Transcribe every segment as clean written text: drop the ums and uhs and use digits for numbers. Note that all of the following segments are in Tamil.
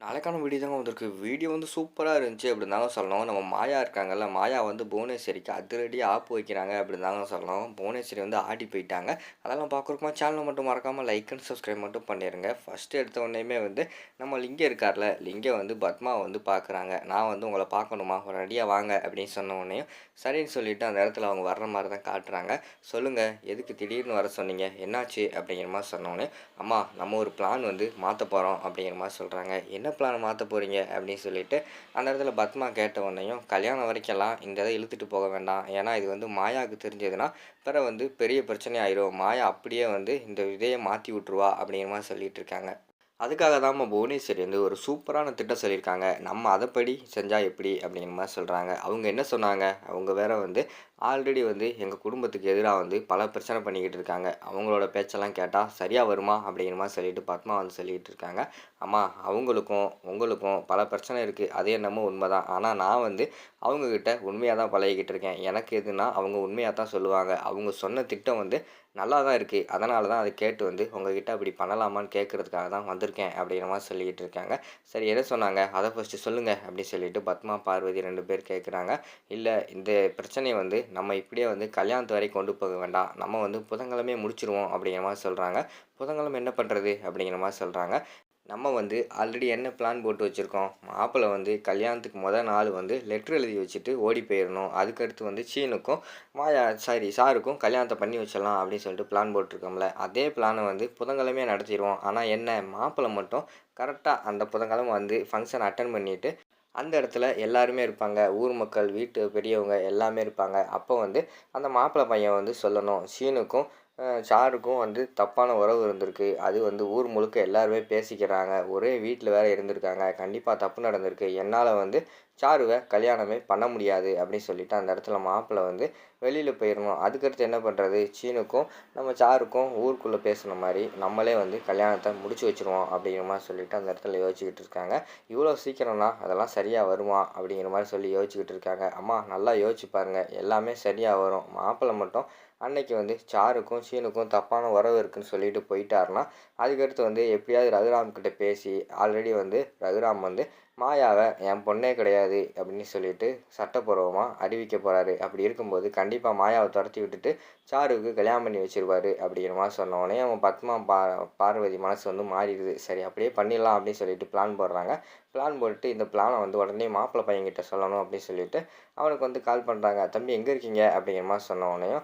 நாளைக்கான வீடியோ தாங்க வந்திருக்கு. வீடியோ வந்து சூப்பரா இருந்துச்சு அப்படின்னு தாங்க சொல்லணும். நம்ம மாயா இருக்காங்கல்ல, மாயா வந்து புவனேஸ்வரிக்கு அதிரடியா ஆப்பு வைக்கிறாங்க அப்படின்னு தாங்க சொல்லணும். புவனேஸ்வரி வந்து ஆடி போயிட்டாங்க. அதெல்லாம் பார்க்குறக்குமா சேனலை மட்டும் மறக்காம லைக் அண்ட் சப்ஸ்கிரைப் மட்டும் பண்ணிடுங்க. ஃபர்ஸ்ட் எடுத்த உடனேயுமே வந்து நம்ம லிங்கம் இருக்கார்ல, லிங்கம் வந்து பத்மா வந்து பார்க்குறாங்க. நான் வந்து உங்களை பார்க்கணுமா, ரெடியாக வாங்க அப்படின்னு சொன்ன உடனேயும் சரின்னு சொல்லிட்டு அந்த இடத்துல அவங்க வர்ற மாதிரி தான் காட்டுறாங்க. சொல்லுங்க, எதுக்கு திடீர்னு வர சொன்னீங்க, என்னாச்சு அப்படிங்கிற மாதிரி சொன்னோடனே, அம்மா நம்ம ஒரு பிளான் வந்து மாற்ற போகிறோம் அப்படிங்கிற மாதிரி சொல்கிறாங்க. என்ன பிளான் மாற்ற போகிறீங்க அப்படின்னு சொல்லிட்டு அந்த இடத்துல பத்மா கேட்ட உடனேயும், கல்யாணம் வரைக்கெல்லாம் இந்த இதை இழுத்துட்டு போக வேண்டாம். ஏன்னா இது வந்து மாயாவுக்கு தெரிஞ்சதுன்னா பிற வந்து பெரிய பிரச்சனை ஆயிரும். மாயா அப்படியே வந்து இந்த இதையை மாற்றி விட்ருவா அப்படிங்கிற மாதிரி சொல்லிட்டு இருக்காங்க. அதுக்காக தான் புவனேஸ்வரி வந்து ஒரு சூப்பரான திட்டம் சொல்லியிருக்காங்க. நம்ம அதைப்படி செஞ்சால் எப்படி அப்படிங்கிற மாதிரி சொல்கிறாங்க. அவங்க என்ன சொன்னாங்க, அவங்க வேற வந்து ஆல்ரெடி வந்து எங்கள் குடும்பத்துக்கு எதிராக வந்து பல பிரச்சனை பண்ணிக்கிட்டு இருக்காங்க. அவங்களோட பேச்செல்லாம் கேட்டால் சரியாக வருமா அப்படிங்கிற மாதிரி சொல்லிட்டு பத்மா வந்து சொல்லிகிட்டு இருக்காங்க. அம்மா, அவங்களுக்கும் உங்களுக்கும் பல பிரச்சனை இருக்குது, அதே என்னமோ உண்மை தான். ஆனால் நான் வந்து அவங்கக்கிட்ட உண்மையாக தான் பழகிக்கிட்டு இருக்கேன். எனக்கு எதுனா அவங்க உண்மையாக தான் சொல்லுவாங்க. அவங்க சொன்ன திட்டம் வந்து நல்லா தான் இருக்குது. அதனால தான் அதை கேட்டு வந்து உங்ககிட்ட அப்படி பண்ணலாமான்னு கேட்குறதுக்காக தான் வந்திருக்கேன் அப்படிங்கிற மாதிரி சொல்லிக்கிட்டு இருக்காங்க. சரி, எதை சொன்னாங்க அதை ஃபஸ்ட்டு சொல்லுங்கள் அப்படின்னு சொல்லிட்டு பத்மா பார்வதி 2 பேர் கேட்குறாங்க. இல்லை, இந்த பிரச்சனையை வந்து நம்ம இப்படியே வந்து கல்யாணத்து வரை கொண்டு போக வேண்டாம், நம்ம வந்து புதன்கிழமையே முடிச்சிருவோம் அப்படிங்கிற மாதிரி சொல்கிறாங்க. புதன்கிழமை என்ன பண்ணுறது அப்படிங்கிற மாதிரி சொல்கிறாங்க. நம்ம வந்து ஆல்ரெடி என்ன பிளான் போட்டு வச்சுருக்கோம், மாப்பிள்ளை வந்து கல்யாணத்துக்கு நாள் வந்து லெட்ரு எழுதி வச்சுட்டு ஓடி போயிடணும். அதுக்கடுத்து வந்து சீனுக்கும் சாருக்கும் கல்யாணத்தை பண்ணி வச்சிடலாம் அப்படின்னு சொல்லிட்டு பிளான் போட்டிருக்கோம்ல, அதே பிளானை வந்து புதன்கிழமையே நடத்திடுவோம். ஆனால் என்ன, மாப்பிள்ளை மட்டும் கரெக்டாக அந்த புதன்கிழமை வந்து ஃபங்க்ஷன் அட்டன் பண்ணிவிட்டு அந்த இடத்துல எல்லாருமே இருப்பாங்க. ஊர் மக்கள், வீட்டு பெரியவங்க எல்லாமே இருப்பாங்க. அப்போ வந்து அந்த மாப்பிள்ளை பையன் வந்து சொல்லணும், சீனுக்கும் சாருக்கும் வந்து தப்பான உறவு இருந்திருக்கு. அது வந்து ஊர் முழுக்க எல்லாருமே பேசிக்கிறாங்க. ஒரே வீட்டில் வேற இருந்திருக்காங்க. கண்டிப்பாக தப்பு நடந்திருக்கு. என்னால் வந்து சாருவை கல்யாணமே பண்ண முடியாது அப்படின்னு சொல்லிட்டு அந்த இடத்துல மாப்பிள்ளை வந்து வெளியில் போயிடணும். அதுக்கடுத்து என்ன பண்ணுறது, சீனுக்கும் நம்ம சாருக்கும் ஊருக்குள்ளே பேசுன மாதிரி நம்மளே வந்து கல்யாணத்தை முடிச்சு வச்சுருவோம் அப்படிங்கிற மாதிரி சொல்லிட்டு அந்த இடத்துல யோசிச்சுக்கிட்டு இருக்காங்க. இவ்வளோ சீக்கிரம்னா அதெல்லாம் சரியாக வருமா அப்படிங்கிற மாதிரி சொல்லி யோசிச்சுக்கிட்டு இருக்காங்க. அம்மா, நல்லா யோசிச்சு பாருங்கள், எல்லாமே சரியாக வரும். மாப்பிள்ளை மட்டும் அன்னைக்கு வந்து சாருக்கும் சீனுக்கும் தப்பான உறவு இருக்குன்னு சொல்லிட்டு போயிட்டாருன்னா, அதுக்கடுத்து வந்து எப்படியாவது ரகுராம் கிட்ட பேசி ஆல்ரெடி வந்து ரகுராம் வந்து மாயாவை என் பொண்ணே கிடையாது அப்படின்னு சொல்லிட்டு சட்டப்பூர்வமாக அறிவிக்க போகிறாரு. அப்படி இருக்கும்போது கண்டிப்பாக மாயாவை துரத்தி விட்டுட்டு சாருவுக்கு கல்யாணம் பண்ணி வச்சிருவாரு அப்படிங்கிற மாதிரி சொன்னோடனே அவன் பத்மா பார்வதி மனசு வந்து மாறிடுது. சரி, அப்படியே பண்ணிடலாம் அப்படின்னு சொல்லிட்டு பிளான் போடுறாங்க. பிளான் போட்டு இந்த பிளானை வந்து உடனே மாப்பிள்ளை பையன்கிட்ட சொல்லணும் அப்படின்னு சொல்லிட்டு அவனுக்கு வந்து கால் பண்ணுறாங்க. தம்பி எங்கே இருக்கீங்க அப்படிங்கிற மாதிரி சொன்ன உடனேயும்,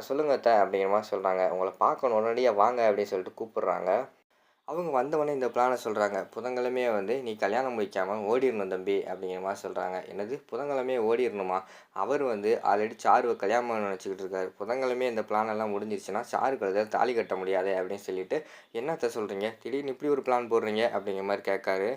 சொல்லுங்க அத்தை அப்படிங்கிற மாதிரி சொல்கிறாங்க. உங்களை பார்க்கணும், உடனடியாக வாங்க அப்படின்னு சொல்லிட்டு கூப்பிடுறாங்க. அவங்க வந்தவொடனே இந்த பிளானை சொல்கிறாங்க. புதன்கிழமையே வந்து நீ கல்யாணம் முடிக்காமல் ஓடிடணும் தம்பி அப்படிங்கிற மாதிரி சொல்கிறாங்க. என்னது, புதன்கிழமையே ஓடிடணுமா? அவர் வந்து ஆல்ரெடி சாருவை கல்யாணம் பண்ண நினச்சிக்கிட்டு இருக்காரு. புதன்கிழமையே இந்த பிளான் எல்லாம் முடிஞ்சிருச்சுன்னா சாருக்கு அதை தாலி கட்ட முடியாது அப்படின்னு சொல்லிட்டு, என்னத்த சொல்கிறீங்க, திடீர்னு இப்படி ஒரு பிளான் போடுறீங்க அப்படிங்கிற மாதிரி கேட்காரு.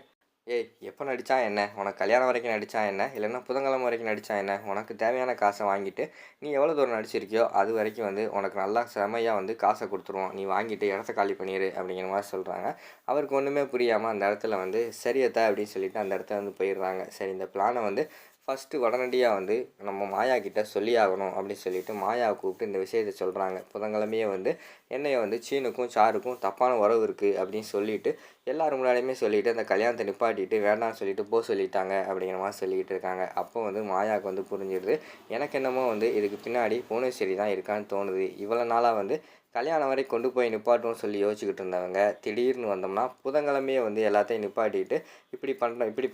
ஏய், எப்போ நடித்தா என்ன, உனக்கு கல்யாணம் வரைக்கும் நடித்தா என்ன, இல்லைன்னா புதன்கிழமை வரைக்கும் நடித்தா என்ன, உனக்கு தேவையான காசை வாங்கிட்டு நீ எவ்வளோ தூரம் நடிச்சிருக்கியோ அது வரைக்கும் வந்து உனக்கு நல்லா செமையாக வந்து காசை கொடுத்துருவோம், நீ வாங்கிட்டு இடத்த காலி பண்ணிடு அப்படிங்கிற மாதிரி சொல்கிறாங்க. அவருக்கு ஒன்றுமே புரியாமல் அந்த இடத்துல வந்து சரியத்தா அப்படின்னு சொல்லிட்டு அந்த இடத்துல வந்து போயிடுறாங்க. சரி, இந்த பிளானை வந்து ஃபஸ்ட்டு உடனடியாக வந்து நம்ம மாயா கிட்ட சொல்லி ஆகணும் அப்படின்னு சொல்லிட்டு மாயாவை கூப்பிட்டு இந்த விஷயத்தை சொல்கிறாங்க. புதன்கிழமையே வந்து என்னைய வந்து சீனுக்கும் சாருக்கும் தப்பான உறவு இருக்குது அப்படின்னு சொல்லிட்டு எல்லாரும் முன்னாடியுமே சொல்லிவிட்டு அந்த கல்யாணத்தை நிப்பாட்டிட்டு வேண்டாம்னு சொல்லிட்டு சொல்லிட்டாங்க அப்படிங்கிற மாதிரி சொல்லிக்கிட்டு இருக்காங்க. அப்போ வந்து மாயாவுக்கு வந்து புரிஞ்சிடுது. எனக்கு என்னமோ வந்து இதுக்கு பின்னாடி புவனேஸ்வரி தான் இருக்கான்னு தோணுது. இவ்வளோ நாளாக வந்து கல்யாணம் வரை கொண்டு போய் நிப்பாட்டணும்னு சொல்லி யோசிச்சுக்கிட்டு இருந்தவங்க திடீர்னு வந்தோம்னா புதன்கிழமையே வந்து எல்லாத்தையும் நிப்பாட்டிட்டு இப்படி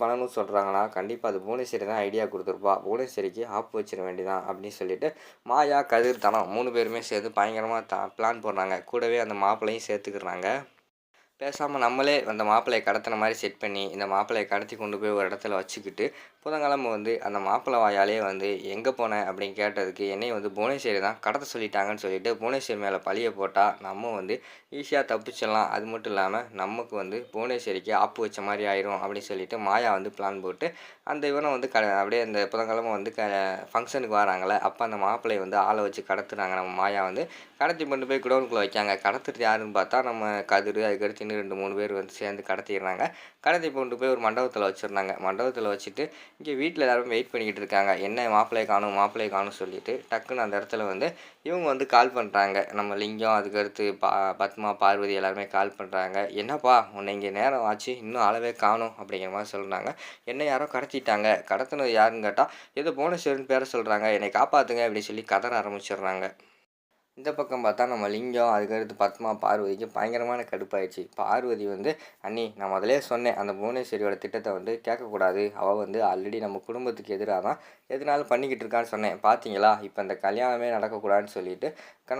பண்ணணும்னு சொல்கிறாங்கன்னா கண்டிப்பாக அது புவனேஸ்வரி தான் ஐடியா கொடுத்துருப்பா. புவனேஸ்வரிக்கு ஆப்பு வச்சிட வேண்டியதான் அப்படின்னு சொல்லிட்டு மாயா, கதிர், தனம் 3 பேருமே சேர்ந்து பயங்கரமாக பிளான் போடுறாங்க. கூடவே அந்த மாப்பிள்ளையும் சேர்த்துக்கிறாங்க. பேசாமல் நம்மளே அந்த மாப்பிள்ளையை கடத்தின மாதிரி செட் பண்ணி இந்த மாப்பிள்ளையை கடத்தி கொண்டு போய் ஒரு இடத்துல வச்சுக்கிட்டு புதன்கிழமை வந்து அந்த மாப்பிள்ளை வாயாலே வந்து எங்கே போனேன் அப்படின்னு கேட்டதுக்கு என்னையை வந்து புவனேஸ்வரி தான் கடத்த சொல்லிட்டாங்கன்னு சொல்லிட்டு புவனேஸ்வரி மேலே பழிய போட்டால் நம்ம வந்து ஈஸியாக தப்பிச்சிடலாம். அது மட்டும் இல்லாமல் நமக்கு வந்து புவனேஸ்வரிக்கு ஆப்பு வச்ச மாதிரி ஆயிரும் அப்படின்னு சொல்லிட்டு மாயா வந்து பிளான் போட்டு அந்த இவனை வந்து அப்படியே அந்த புதன்கிழமை வந்து ஃபங்க்ஷனுக்கு வராங்களே, அப்போ அந்த மாப்பிள்ளையை வந்து ஆளை வச்சு கடத்துறாங்க. நம்ம மாயா வந்து கடத்தி கொண்டு போய் குடோனுக்குள்ளே வைக்காங்க. கடத்துறது யாருன்னு பார்த்தா நம்ம கதிர், அதுக்கடுத்து இன்னும் 2, 3 பேர் வந்து சேர்ந்து கடத்திடுறாங்க. கடத்தி கொண்டு போய் ஒரு மண்டபத்தில் வச்சிடுறாங்க. மண்டபத்தில் வச்சுட்டு இங்கே வீட்டில் எல்லாரும் வெயிட் பண்ணிக்கிட்டு இருக்காங்க. என்ன மாப்பிள்ளையை காணோம் மாப்பிள்ளையை காணோம்னு சொல்லிட்டு டக்குன்னு அந்த இடத்துல வந்து இவங்க வந்து கால் பண்ணுறாங்க. நம்ம லிங்கம், அதுக்கடுத்து பத்மா, பார்வதி எல்லாருமே கால் பண்ணுறாங்க. என்னப்பா உன்னை இங்கே நேரம் ஆச்சு, இன்னும் ஆளவே காணோம் அப்படிங்கிற மாதிரி சொல்கிறாங்க. என்ன யாரோ கடத்திட்டாங்க, கடத்தினது யாருன்னு கேட்டால் ஏதோ புவனேஸ்வரின்னு பேரை சொல்கிறாங்க, என்னை காப்பாற்றுங்க அப்படின்னு சொல்லி கதற ஆரம்பிச்சிடுறாங்க. இந்த பக்கம் பார்த்தா நம்ம லிங்கம், அதுக்கடுத்து பத்மா, பார்வதிக்கு பயங்கரமான கடுப்பாயிடுச்சு. பார்வதி வந்து அண்ணி நான் முதலே சொன்னேன், அந்த புவனேஸ்வரியோட திட்டத்தை வந்து கேட்கக்கூடாது, அவள் வந்து ஆல்ரெடி நம்ம குடும்பத்துக்கு எதிராக தான் எதுனாலும் பண்ணிக்கிட்டு இருக்கான்னு சொன்னேன், பார்த்தீங்களா இப்போ இந்த கல்யாணமே நடக்கக்கூடாதுன்னு சொல்லிட்டு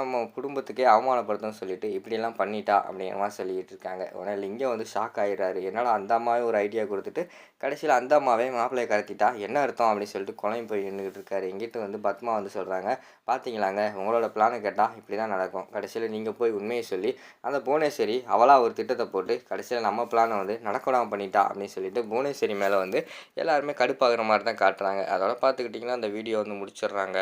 நம்ம குடும்பத்துக்கே அவமானப்படுத்தணும்னு சொல்லிட்டு இப்படியெல்லாம் பண்ணிட்டா அப்படிங்கிற மாதிரி சொல்லிக்கிட்டு இருக்காங்க. உடனே லிங்கம் வந்து ஷாக் ஆகிடுறாரு. என்னடா அந்த அம்மாவே ஒரு ஐடியா கொடுத்துட்டு கடைசியில் அந்த அம்மாவே மாப்பிள்ளையை கடத்திட்டா, என்ன அர்த்தம் அப்படின்னு சொல்லிட்டு குழம்பு போய் நின்றுக்கிட்டு இருக்காரு. எங்கிட்ட வந்து பத்மா வந்து சொல்கிறாங்க, பார்த்தீங்களாங்க உங்களோட பிளானை கேட்டால் இப்படி தான் நடக்கும், கடைசியில் நீங்கள் போய் உண்மையை சொல்லி அந்த புவனேஸ்வரி அவளாக ஒரு திட்டத்தை போட்டு கடைசியில் நம்ம பிளானை வந்து நடக்கூடாமல் பண்ணிட்டா அப்படின்னு சொல்லிட்டு புவனேஸ்வரி மேலே வந்து எல்லாருமே கடுப்பாகிற மாதிரி தான் காட்டுறாங்க. அதோட பார்த்துக்கிட்டிங்கன்னா அந்த வீடியோ வந்து முடிச்சிடுறாங்க.